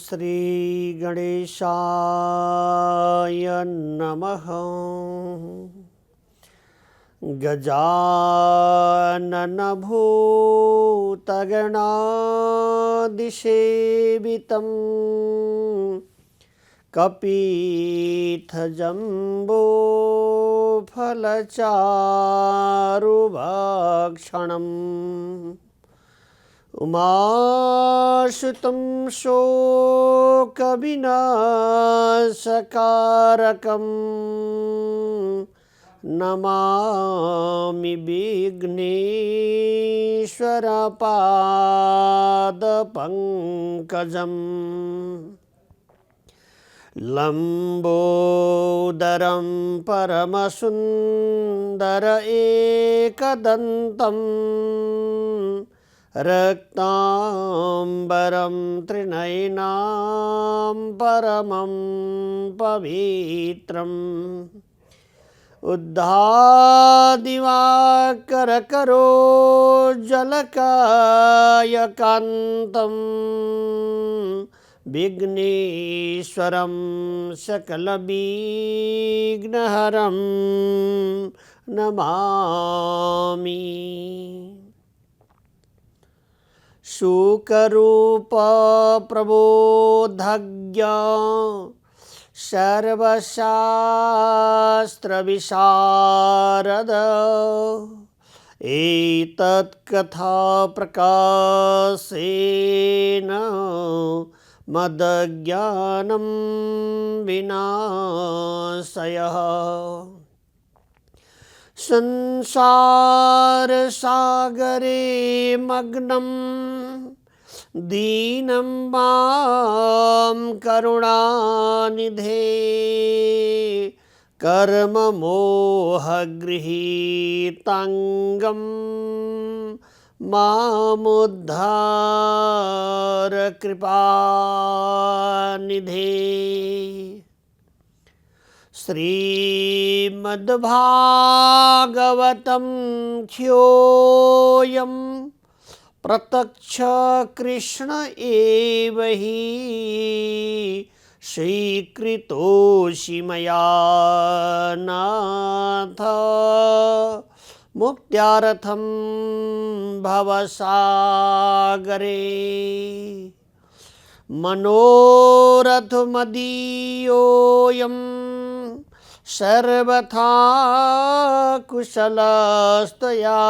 श्री गणेशाय नमः। गजानन भूतगणादिसेवितं कपीथजम्बो फलचारुभक्षणम् उमासुतं शोकविनाशकारकं नमामि विघ्नेश्वरपादपङ्कजम्। लम्बोदरं परमसुन्दर एकदन्तम् रक्ताम्बरं त्रिनयनां परमं पवित्रम् उद्धादिवाकरकरोज्ज्वलकायकान्तं विघ्नेश्वरं सकलविघ्नहरं नमामि। शुकरूप प्रबोधज्ञ सर्वशास्त्रविशारद एतत्कथा प्रकाशेन मदज्ञानं विनाशयः। संसार सागरे मग्नं दीनं मां करुणानिधे कर्ममोहगृहीताङ्गं मामुद्धार कृपानिधे। श्रीमद्भागवतं ह्योऽयं प्रत्यक्ष कृष्ण एव हि स्वीकृतोऽसि मया नाथ मुक्त्यार्थं भवसागरे। मनोरथमदीयोऽयं सर्वथा कुशलस्तया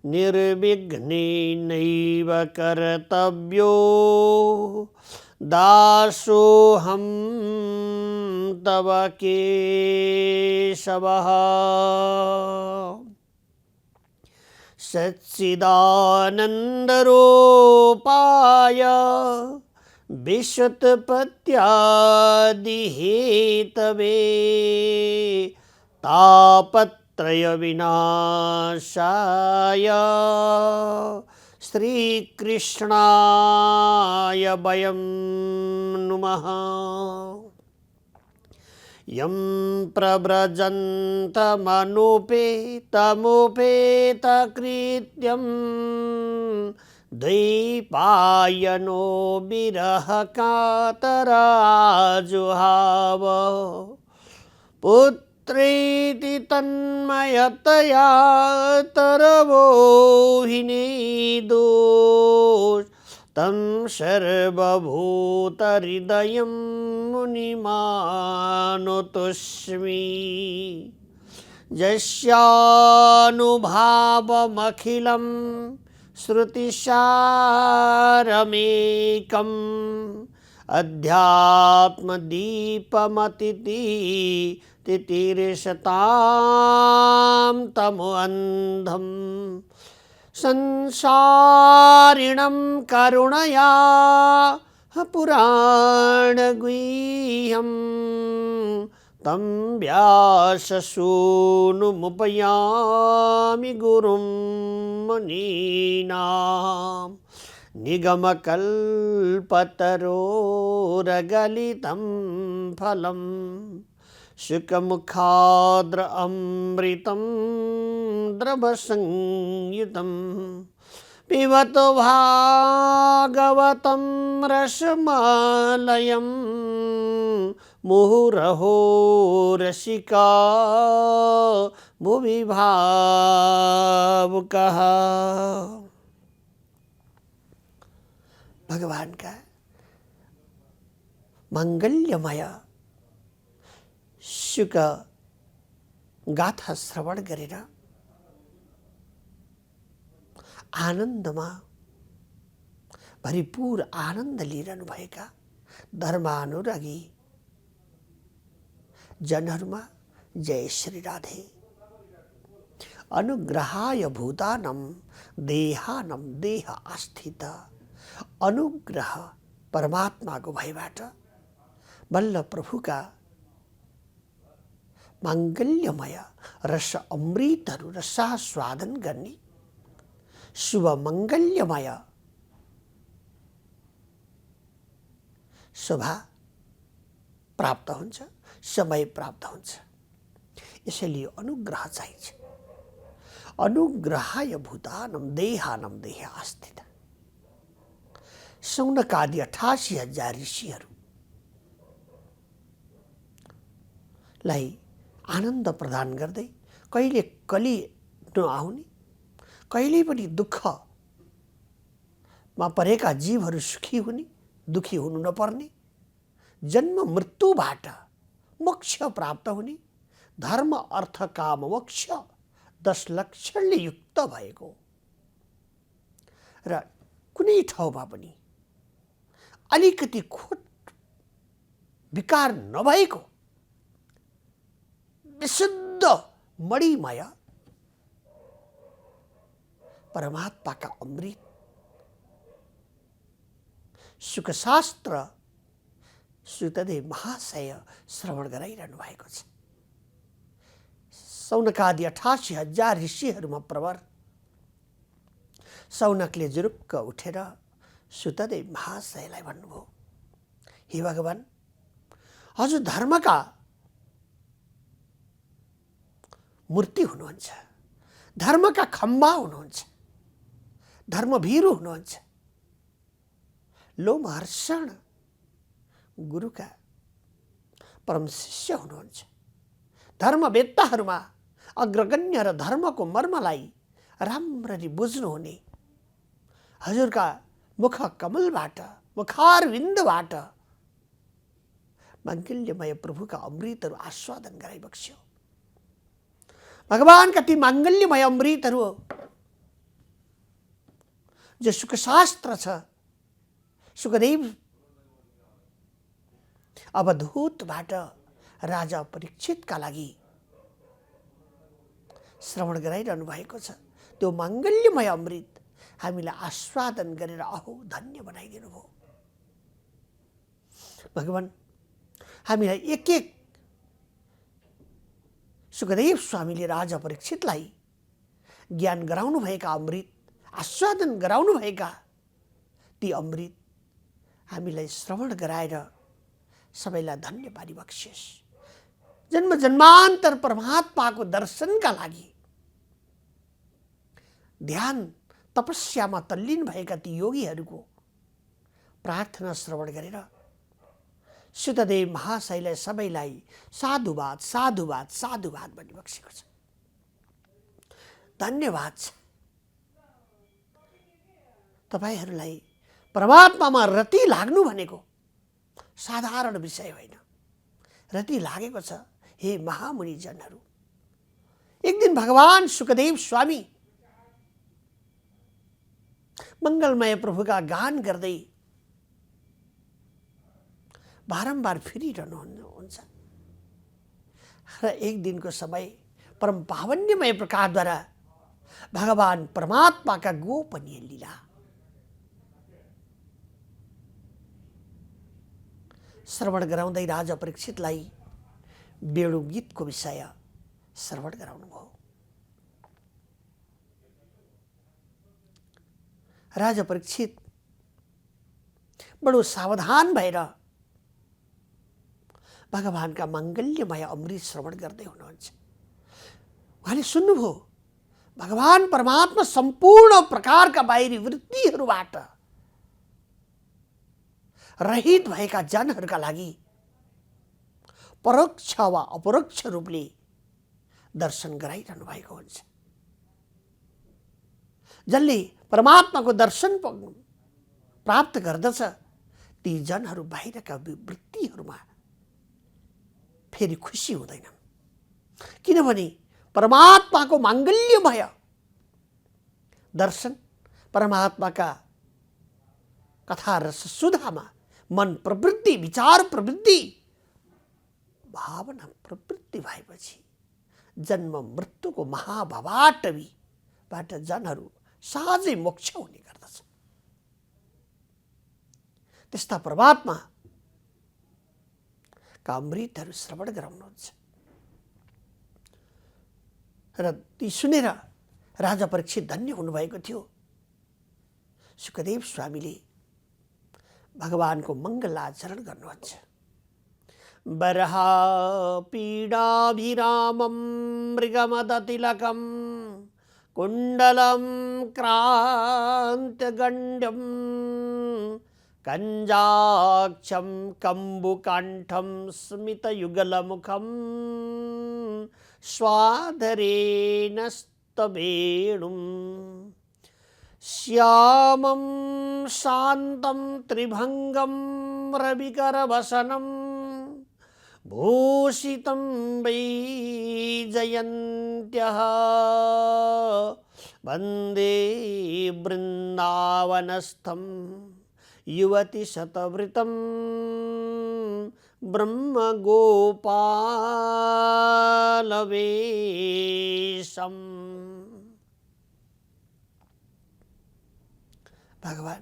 निर्विघ्नेनैव कर्तव्यो दासोऽहं तव केशवः। सच्चिदानन्दरूपाय विशुद्धपत्यादिहेतवे तापत्रयविनाशाय श्रीकृष्णाय वयं नुमः। यं प्रव्रजन्तमनुपेतमुपेतकृत्यं द्वैपायनो विरहकातराजुहाव पुत्रेति तन्मयतया तरवोहिनीदोष तं सर्वभूतहृदयं मुनिमानुतोऽस्मि। यस्यानुभावमखिलं श्रुतिसारमेकम् अध्यात्मदीपमतितितितिर्षतां तमोऽन्धं संसारिणं करुणया पुराणगुह्यं तं व्याससूनुमुपयामि गुरुं मुनीनां। निगमकल्पतरोरगलितं फलं शुकमुखाद्र अमृतं द्रवसंयुतं पिबत भागवतं रसमालयं मुहुरहो रसिका भुवि भावुकः। भगवान का मंगल्यमय सुख गाथा श्रवण गरेर आनन्दमा भरिपूर आनन्द लिइरहनु भएका धर्मानुरागी जनहरूमा जय श्री राधे। अनुग्रहाय भूतानं देहानं देह आस्थित। अनुग्रह परमात्माको भयबाट बल्ल प्रभुका माङ्गल्यमय रस अमृतहरू रसास्वादन गर्ने शुभ मङ्गल्यमय शोभा प्राप्त हुन्छ, समय प्राप्त हुन्छ। यसैले अनुग्रह चाहिन्छ। अनुग्रहाय भूतानं देहानं देह आस्थित। सौनकादि 88,000 ऋषिहरूलाई आनन्द प्रदान गर्दै कहिले कली नआउने, कहिले पनि दुःखमा परेका जीवहरू सुखी हुने, दुखी हुनु नपर्ने, जन्म मृत्युबाट मोक्ष प्राप्त हुने, धर्म अर्थ काम मोक्ष 10 लक्षणले युक्त भएको र कुनै ठाउँमा पनि अलिकति खोट विकार नभएको विशुद्ध मणिमय परमात्माका अमृत सुखशास्त्र सुतदेव महाशय श्रवण गराइरहनु भएको छ। सौनकादि 88,000 ऋषिहरूमा प्रवर सौनकले जुरुक्क उठेर सुतदेव महाशयलाई भन्नुभयो, हे भगवान, हजुर धर्मका मूर्ति हुनुहुन्छ, धर्मका खम्बा हुनुहुन्छ, धर्मभीरु हुनुहुन्छ, लोमहर्षण गुरुका परम शिष्य हुनुहुन्छ, धर्मवेत्ताहरूमा अग्रगण्य र धर्मको मर्मलाई राम्ररी बुझ्नुहुने हजुरका मुख कमलबाट मुखारविन्दबाट माङ्गल्यमय प्रभुका अमृतहरू आस्वादन गराइबक्स्यो। भगवानका ती माङ्गल्यमय अमृतहरू जो सुखशास्त्र छ, सुखदेव अवधूतबाट राजा परीक्षितका लागि श्रवण गराइरहनु भएको छ। त्यो माङ्गल्यमय अमृत हामीलाई आस्वादन गरेर अहो धन्य बनाइदिनु भयो। भगवान हामीलाई एक एक सुखदेव स्वामीले राजा परीक्षितलाई ज्ञान गराउनु भएका अमृत आस्वादन गराउनु भएका ती अमृत हामीलाई श्रवण गराएर सबैलाई धन्य पारी बक्सियोस्। जन्म जन्मान्तर परमात्माको दर्शनका लागि ध्यान तपस्यामा तल्लीन भएका ती योगीहरूको प्रार्थना श्रवण गरेर सुतदेव महाशयले सबैलाई साधुवाद साधुवाद साधुवाद भनी बक्सेको छ। धन्यवाद छ तपाईहरूलाई। परमात्मामा रति लाग्नु भनेको साधारण विषय होइन, रति लागेको छ। हे महामुनि जनहरू, एक दिन भगवान सुखदेव स्वामी मंगलमय प्रभुका गान गर्दै बारम्बार फिरिरहनुहुन्छ र एक दिनको समय परम पावन्यमय प्रकारद्वारा भगवान परमात्माका गोपनीय लीला श्रवण गराउँदै राजा परीक्षितलाई वेणु गीतको विषय श्रवण गराउनुभयो। राजा परीक्षित बडो सावधान भएर भगवानका माङ्गल्यमय अमृत श्रवण गर्दै हुनुहुन्छ। उहाँले सुन्नुभयो भगवान परमात्मा सम्पूर्ण प्रकारका बाहिरी वृत्तिहरूबाट रहित भएका जनहरूका लागि परोक्ष वा अपरोक्ष रूपले दर्शन गराइरहनु भएको हुन्छ। जसले परमात्माको दर्शन प्राप्त गर्दछ ती जनहरू बाहिरका वृत्तिहरूमा फेरि खुसी हुँदैनन्, किनभने परमात्माको माङ्गल्यमय दर्शन, परमात्माका कथा रस सुधामा मन प्रवृत्ति, विचार प्रवृत्ति, भावना प्रवृत्ति भएपछि जन्म मृत्युको महाभवाटवीबाट जनहरू सहजै मोक्ष हुने गर्दछ। त्यस्ता परमात्मा का अमृतहरू श्रवण गराउनुहुन्छ र ती सुनेर राजा परीक्षित धन्य हुनुभएको थियो। सुखदेव स्वामीले भगवानको मङ्गलाचरण गर्नुहुन्छ। बर्हा पीडाभिरामं मृगमदतिलकं कुण्डलं क्रान्तगण्डं कञ्जाक्षं कम्बुकाण्ठं स्मितयुगलमुखं स्वाधरेण स्तवेणुं श्यामं शान्तं त्रिभङ्गं रविकरवसनं भूषितं वैजयन्त्यः वन्दे वृन्दावनस्थं युवति शतवृतं ब्रह्मगोपालवेशम्। भगवान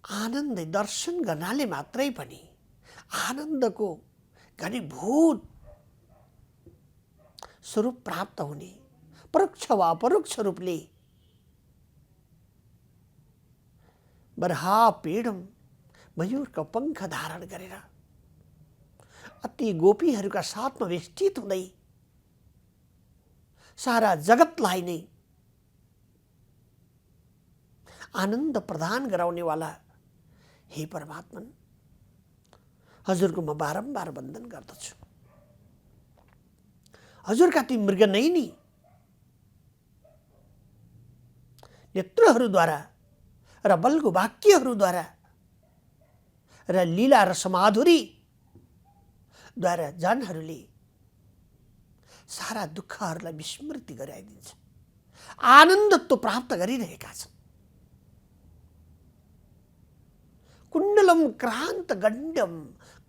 आनन्द दर्शन गर्नाले मात्रै पनि आनन्दको घनीभूत स्वरूप प्राप्त हुने, परोक्ष वा अपरोक्ष रूपले बर्हा पीडम मयूरको पंख धारण गरेर अति गोपीहरूका साथमा वेष्टित हुँदै सारा जगतलाई नै आनन्द प्रदान गराउनेवाला हे परमात्मन, हजुरको म बारम्बार वन्दन गर्दछु। हजुरका ती मृगनयनी नेत्रहरूद्वारा र बलको वाक्यहरूद्वारा र लीला र समाधुरीद्वारा जनहरूले सारा दुःखहरूलाई विस्मृति गराइदिन्छ, आनन्दत्व प्राप्त गरिरहेका छन्। कुण्डलम क्रान्त गण्डम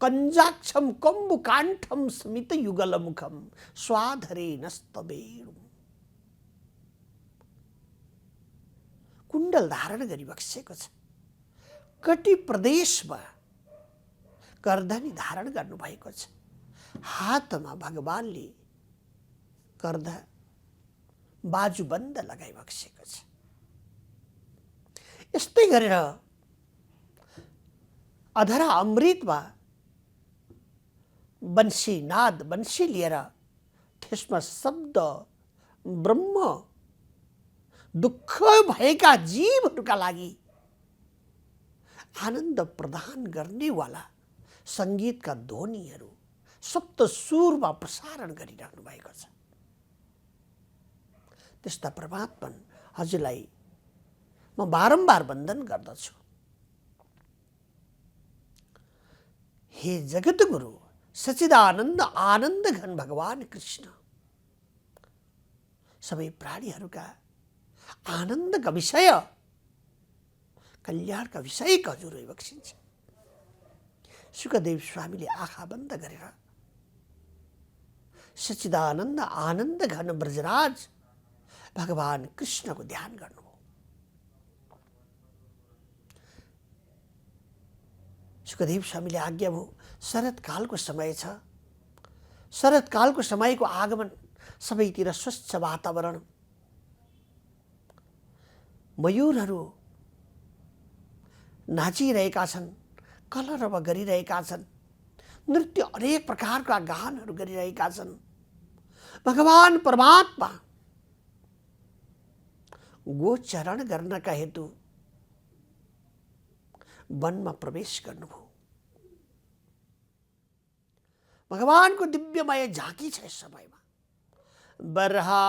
कञ्जाक्षम कम्बुकाण्ठम स्मित युगलमुखम स्वाधरे नस्तवेणु। कुण्डल धारण गरी बसेको छ, कटी प्रदेशमा कर्दनी धारण गर्नुभएको छ, हातमा भगवानले कर्द बाजुबन्द लगाइबसेको छ। यस्तै गरेर अधरा अमृतमा बंशी नाद बंशी लिएर त्यसमा शब्द ब्रह्म दुःख भएका जीवहरूका लागि आनन्द प्रदान गर्नेवाला सङ्गीतका ध्वनिहरू सप्त सुरमा प्रसारण गरिराख्नु भएको छ। त्यस्ता परमात्मा हजुरलाई म बारम्बार वन्दन गर्दछु। हे जगतगुरु सच्चिदानन्द आनन्द घन भगवान कृष्ण, सबै प्राणीहरूका आनन्दका विषय, कल्याणका विषयका हजुर बक्सिन्छ। सुखदेव स्वामीले आँखा बन्द गरेर सच्चिदानन्द आनन्द घन ब्रजराज भगवान कृष्णको ध्यान गर्नुभयो। सुखदेव स्वामीले आज्ञा भयो, शरतकालको समय छ, शरतकालको समयको आगमन, सबैतिर स्वच्छ वातावरण, मयूरहरू नाचिरहेका छन्, कलरव गरिरहेका छन्, नृत्य अनेक प्रकारका गानहरू गरिरहेका छन्, भगवान परमात्मा गोचरण गर्नका हेतु वनमा प्रवेश गर्नुभयो। भगवानको दिव्यमय झाँकी छ यस समयमा। बर्हापीडम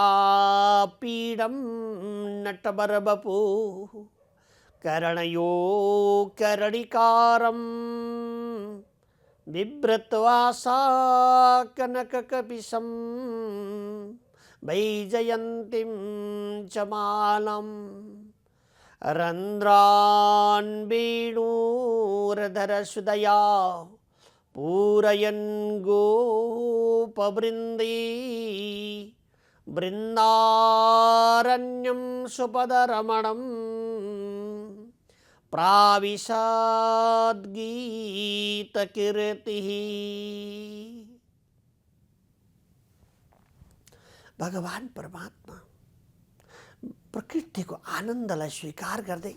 नटबरबपु करणयो करणिकारम बिभ्रत्वासा कनककपिशं वैजयन्तीं च मालम् रन्ध्रान् वेणुरधरसुदया पूरयन् गोपवृन्दी वृन्दारण्यं सुपदरमणं प्राविशद्गीतकीर्तिः। भगवान परमात्मा प्रकृतिको आनन्दलाई स्वीकार गर्दै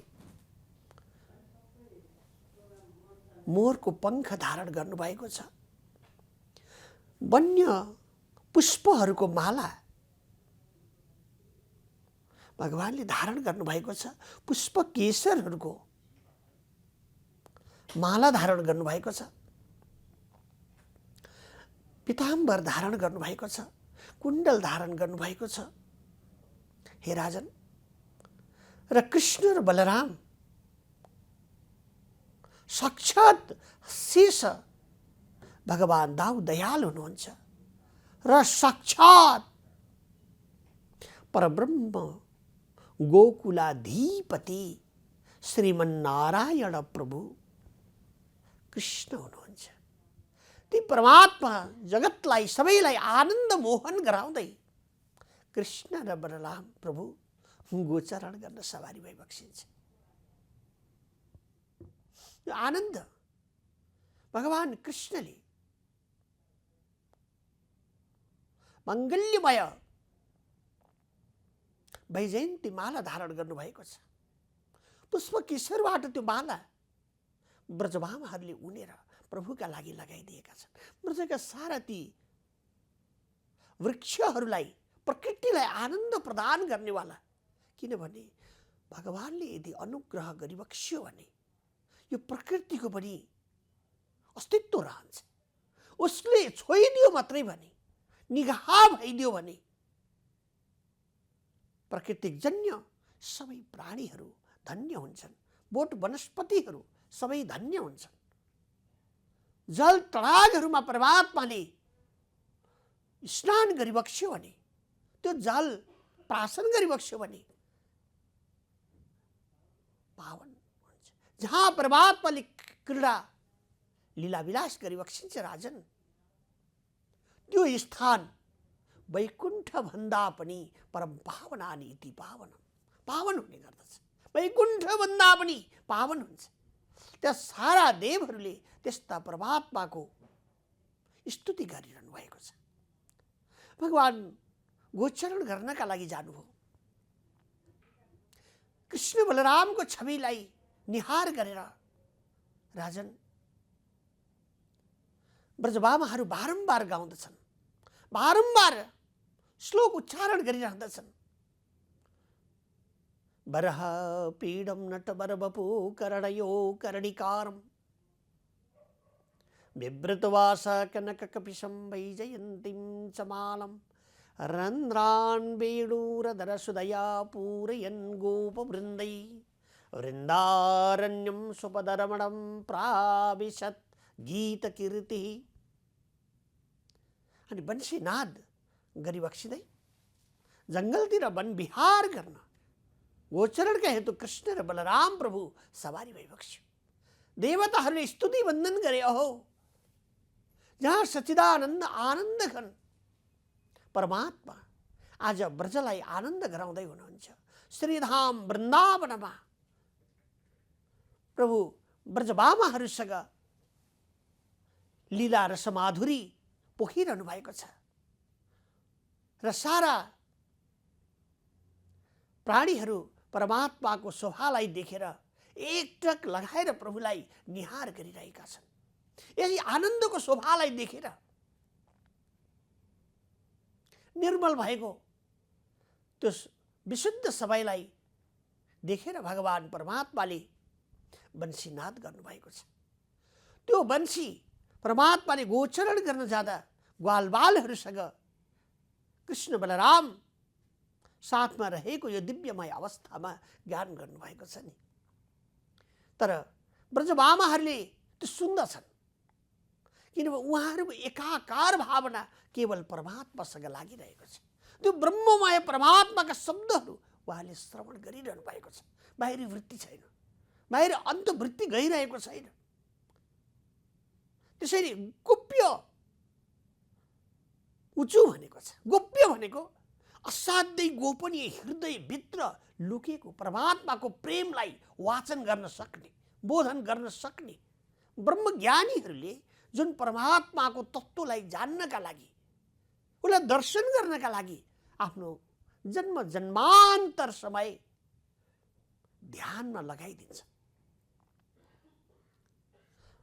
मोरको पंख धारण गर्नुभएको छ। वन्य पुष्पहरूको माला भगवानले धारण गर्नुभएको छ। पुष्प केशरहरूको माला धारण गर्नुभएको छ। पीताम्बर धारण गर्नुभएको छ। कुण्डल धारण गर्नुभएको छ। हे राजन, र कृष्ण र बलराम साक्षात शेष भगवान दाउ दयाल हुनुहुन्छ र साक्षात परब्रह्म गोकुलाधिपति श्रीमन्नारायण प्रभु कृष्ण हुनुहुन्छ। ती परमात्मा जगतलाई सबैलाई आनन्द मोहन गराउँदै कृष्ण र बलराम प्रभु गोचरण गर्न सवारी भई बक्सिन्छ। यो आनन्द भगवान कृष्णले मङ्गल्यमय वैजयन्ती माला धारण गर्नुभएको छ। पुष्प केशरबाट त्यो माला ब्रजभामाहरूले उनेर प्रभुका लागि लगाइदिएका छन्। ब्रजका सारा ती वृक्षहरूलाई, प्रकृतिलाई आनन्द प्रदान गर्नेवाला, किनभने भगवानले यदि अनुग्रह गरिबक्स्यो भने यो प्रकृतिको पनि अस्तित्व रहन्छ। उसले छोइदियो मात्रै भने, निगाह भइदियो भने प्रकृतिजन्य सबै प्राणीहरू धन्य हुन्छन्। बोट वनस्पतिहरू सबै धन्य हुन्छन्। जल तडागहरूमा परमात्माले स्नान गरिबक्स्यो भने, त्यो जल प्राशन गरिबक्स्यो भने पावन हुन्छ। जहाँ परमात्माले क्रीडा लीलाविलास गरिबक्सिन्छ राजन, त्यो स्थान वैकुण्ठ भन्दा पनि परम पावनानि इति पावन हुने गर्दछ। वैकुण्ठ भन्दा पनि पावन हुन्छ। त्यहाँ सारा देवहरूले त्यस्ता परमात्माको स्तुति गरिरहनु भएको छ। भगवान गोचरण गर्नका लागि जानुभयो। कृष्ण बलरामको छविलाई निहार गरेर राजन ब्रजबामाहरू बारम्बार गाउँदछन्, बारम्बार श्लोक उच्चारण गरिरहँदछन्। बरह पीडम नटबरबपु करणयो करणिकारम बिभ्रतवास कनककपिशं वैजयन्तीं च मालम् रन्ध्रान् वेणुरधरसुदया पूरयन् गोपवृन्दै वृन्दारण्यं स्वपदरमणं प्राविशत् गीतकीर्तिः। अनि वंशीनाद गरिबक्सिँदै जङ्गलतिर वन विहार गर्न गोचरणका हेतु कृष्ण र बलराम प्रभु सवारी भइबक्स्यो। देवताहरूले स्तुति वन्दन गरे। अहो, जहाँ सच्चिदानन्द आनन्द घन परमात्मा आज ब्रजलाई आनन्द गराउँदै हुनुहुन्छ। श्रीधाम वृन्दावनमा प्रभु ब्रजबामाहरूसँग लीला र समाधुरी पोखिरहनु भएको छ र सारा प्राणीहरू परमात्माको शोभालाई देखेर एकटक लगाएर प्रभुलाई निहार गरिरहेका छन्। यही आनन्दको शोभालाई देखेर निर्मल भएको त्यो विशुद्ध सबैलाई देखेर भगवान परमात्माले वंशीनाद गर्नुभएको छ। त्यो वंशी परमात्माले गोचरण गर्न जाँदा ग्वालबालहरूसँग कृष्ण बलराम साथमा रहेको यो दिव्यमय अवस्थामा गान गर्नुभएको छ नि। तर ब्रजमामाहरूले त्यो सुन्दछन् किनभने उहाँहरूको एकाकार भावना केवल परमात्मासँग लागिरहेको छ। त्यो ब्रह्ममय परमात्माका शब्दहरू उहाँले श्रवण गरिरहनु भएको छ। बाहिरी वृत्ति छैन, बाहिर अन्तवृत्ति गइरहेको छैन। त्यसैले गोप्य उचु भनेको छ। गोप्य भनेको असाध्यै गोपनीय हृदयभित्र लुकेको परमात्माको प्रेमलाई वाचन गर्न सक्ने, बोधन गर्न सक्ने ब्रह्मज्ञानीहरूले जुन परमात्माको तत्त्वलाई जान्नका लागि, उसलाई दर्शन गर्नका लागि आफ्नो जन्म जन्मान्तर समय ध्यानमा लगाइदिन्छ।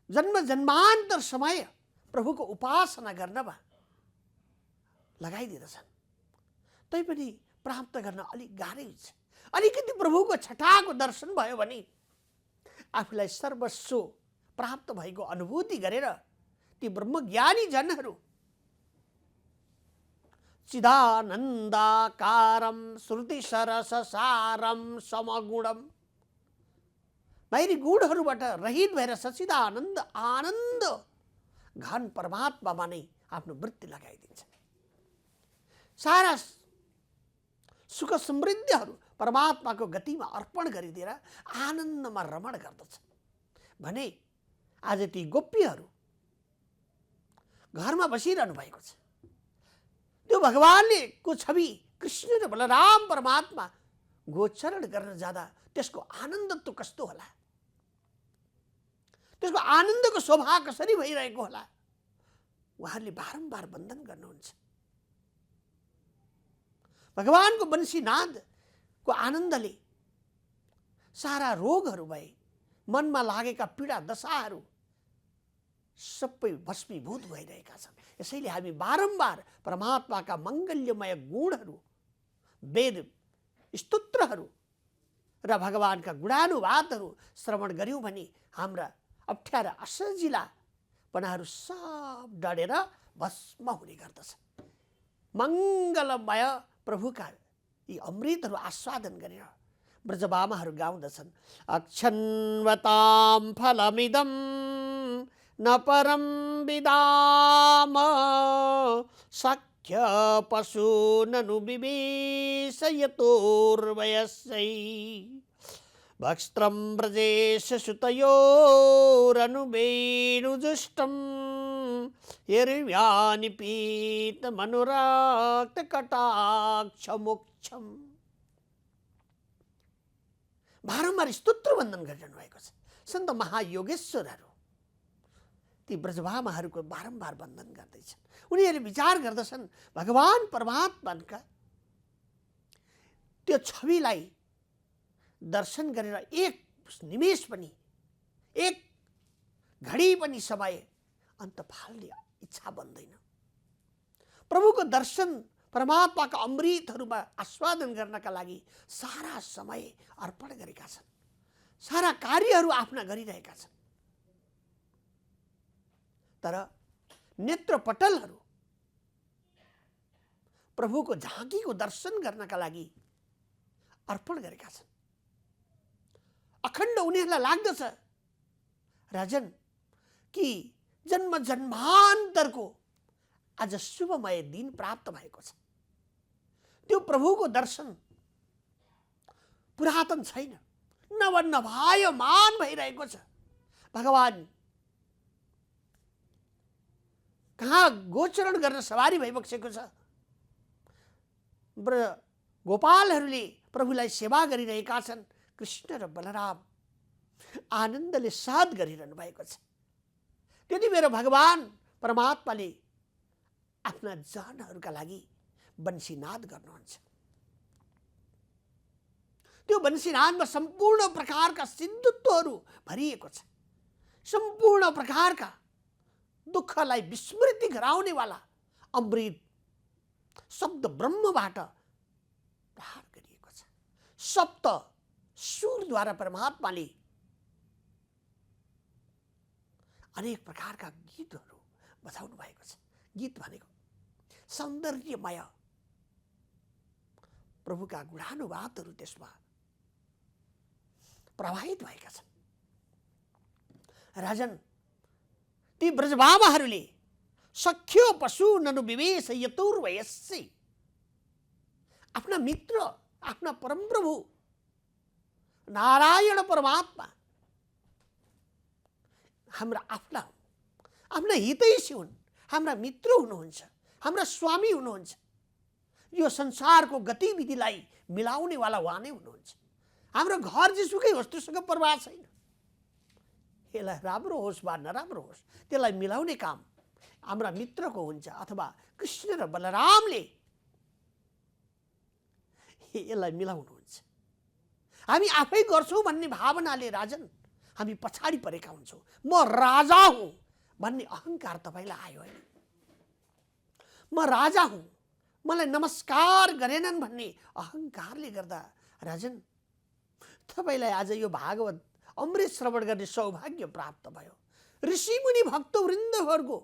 जन्म जन्मान्तर समय प्रभुको उपासना गर्नमा लगाइदिँदछन्। तैपनि प्राप्त गर्न अलिक गाह्रै हुन्छ। अलिकति प्रभुको छटाको दर्शन भयो भने आफूलाई सर्वस्व प्राप्त भएको अनुभूति गरेर ती ब्रह्मज्ञानी जनहरू चिदानन्दाकारं श्रुतिसरससारं समगुणम, बाहिरी गुणहरूबाट रहित भएर सचिदानन्द आनन्द घन परमात्मामा नै आफ्नो वृत्ति लगाइदिन्छ। सारा सुख समृद्धिहरू परमात्माको गतिमा अर्पण गरिदिएर आनन्दमा रमण गर्दछ भने आज ती गोप्यहरू घरमा बसिरहनु भएको छ। त्यो भगवानले को छवि कृष्ण र बलराम परमात्मा गोचरण गर्न जाँदा त्यसको आनन्द त कस्तो होला, त्यसको आनन्दको शोभा कसरी भइरहेको होला, उहाँहरूले बारम्बार वन्दन गर्नुहुन्छ। भगवानको वंशीनादको आनन्दले सारा रोगहरू भए, मनमा लागेका पीडा दशाहरू सबै भस्मीभूत भइरहेका छन्। यसैले हामी बारम्बार परमात्माका मङ्गल्यमय गुणहरू, वेद स्तोत्रहरू र भगवानका गुणानुवादहरू श्रवण गर्यौँ भने हाम्रा अप्ठ्यारा असजिलापनाहरू सब डढेर भस्म हुने गर्दछ। मङ्गलमय प्रभुका यी अमृतहरू आस्वादन गरेर ब्रजबामाहरू गाउँदछन्। अक्षन्वतां फलमिदं न परं विदाम सख्य पशु ननु विवेश यतोर्वयस्यै भक्स्त्रं ब्रजेश सुतयोरनुवेणुजुष्टं हिरण्यानिपीतमनुराक्त कटाक्षमोक्षम। बारम्बार स्तोत्र वन्दन गरिरहनु भएको छ। सन्त महायोगेश्वरहरू ती ब्रजभामाहरूको बारम्बार वन्दन गर्दैछन्। उनीहरूले विचार गर्दछन् भगवान परमात्माका त्यो छविलाई दर्शन गरेर एक निमेष पनि, एक घडी पनि समय अन्त फाल्ने इच्छा बन्दैन। प्रभुको दर्शन, परमात्माका अमृतहरूमा आस्वादन गर्नका लागि सारा समय अर्पण गरेका छन्, सारा कार्यहरू आफ्ना गरिरहेका छन्। तर नेत्रपटलहरू प्रभुको झाँकीको दर्शन गर्नका लागि अर्पण गरेका छन्। अखण्ड उनीहरूलाई लाग्दछ राजन कि जन्म जन्मान्तरको आज शुभमय दिन प्राप्त भएको छ। त्यो प्रभुको दर्शन पुरातन छैन, नवनभायमान भइरहेको छ। भगवान कहाँ गोचरण गर्न सवारी भइबसेको छ। गोपालहरूले प्रभुलाई सेवा गरिरहेका छन्। कृष्ण र बलराम आनन्दले साथ गरिरहनु भएको छ। त्यति बेर भगवान परमात्माले आफ्ना जनहरूका लागि वंशीनाद गर्नुहुन्छ। त्यो वंशीनादमा सम्पूर्ण प्रकारका सिद्धत्वहरू भरिएको छ। सम्पूर्ण प्रकारका दुःखलाई विस्मृति गराउनेवाला अमृत शब्द ब्रह्मबाट प्रहार गरिएको छ। सप्त सुरद्वारा परमात्माले अनेक प्रकारका गीतहरू बजाउनु भएको छ। गीत भनेको सौन्दर्यमय प्रभुका गुणानुवादहरू त्यसमा प्रवाहित भएका छन्। राजन, ती ब्रजबाबाहरूले सख्यो पशु ननु विवेश यतुर्वयस्यै, आफ्ना मित्र, आफ्ना परमप्रभु नारायण परमात्मा हाम्रा आफ्ना हितैषी हुन्, हाम्रा मित्र हुनुहुन्छ, हाम्रा स्वामी हुनुहुन्छ। यो संसारको गतिविधिलाई मिलाउनेवाला उहाँ नै हुनुहुन्छ। हाम्रो घर जेसुकै होस् त्योसँग परवाह छैन। यसलाई राम्रो होस् वा नराम्रो होस् त्यसलाई मिलाउने काम हाम्रा मित्रको हुन्छ, अथवा कृष्ण र बलरामले यसलाई मिलाउनुहुन्छ। हामी आफै गर्छौँ भन्ने भावनाले राजन हामी पछाडि परेका हुन्छौँ। म राजा हुँ भन्ने अहङ्कार तपाईँलाई आयो होइन? म राजा हुँ, मलाई नमस्कार गरेनन् भन्ने अहङ्कारले गर्दा राजन तपाईँलाई आज यो भागवत अमृत श्रवण गर्ने सौभाग्य प्राप्त भयो। ऋषिमुनि भक्तवृन्दहरूको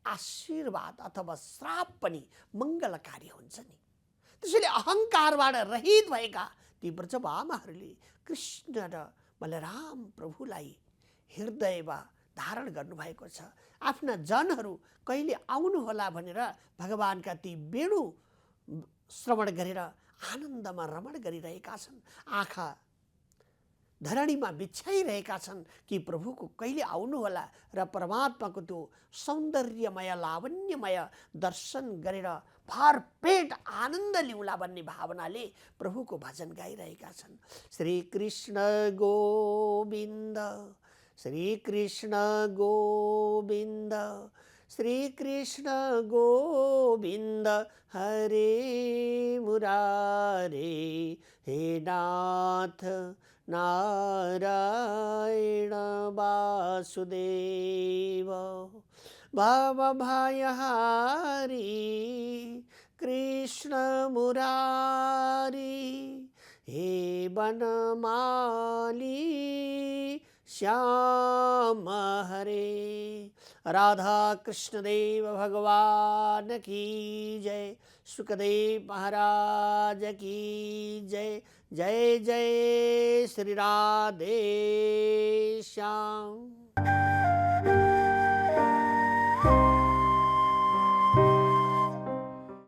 आशीर्वाद अथवा श्राप पनि मङ्गलकारी हुन्छ नि। त्यसैले अहङ्कारबाट रहित भएका ती ब्रजबामाहरूले कृष्ण र बलराम प्रभुलाई हृदयमा धारण गर्नुभएको छ। आफ्ना जनहरू कहिले आउनुहोला भनेर भगवानका ती वेणु श्रवण गरेर आनन्दमा रमण गरिरहेका छन्। आँखा धरणीमा बिछ्याइरहेका छन् कि प्रभुको कहिले आउनुहोला र परमात्माको त्यो सौन्दर्यमय लावण्यमय दर्शन गरेर भरपेट आनन्द लिउँला भन्ने भावनाले प्रभुको भजन गाइरहेका छन्। श्री कृष्ण गोविन्द, श्री कृष्ण गोविन्द, श्री कृष्ण गोविन्द, हरे मुरारे, हे नाथ नारायण वासुदेव, भवभयहारी कृष्ण मुरारी, हे बनमाली श्याम हरे। राधा कृष्ण देव भगवान की जय। सुखदेव महाराज की जय। जय जय श्री राधे श्याम।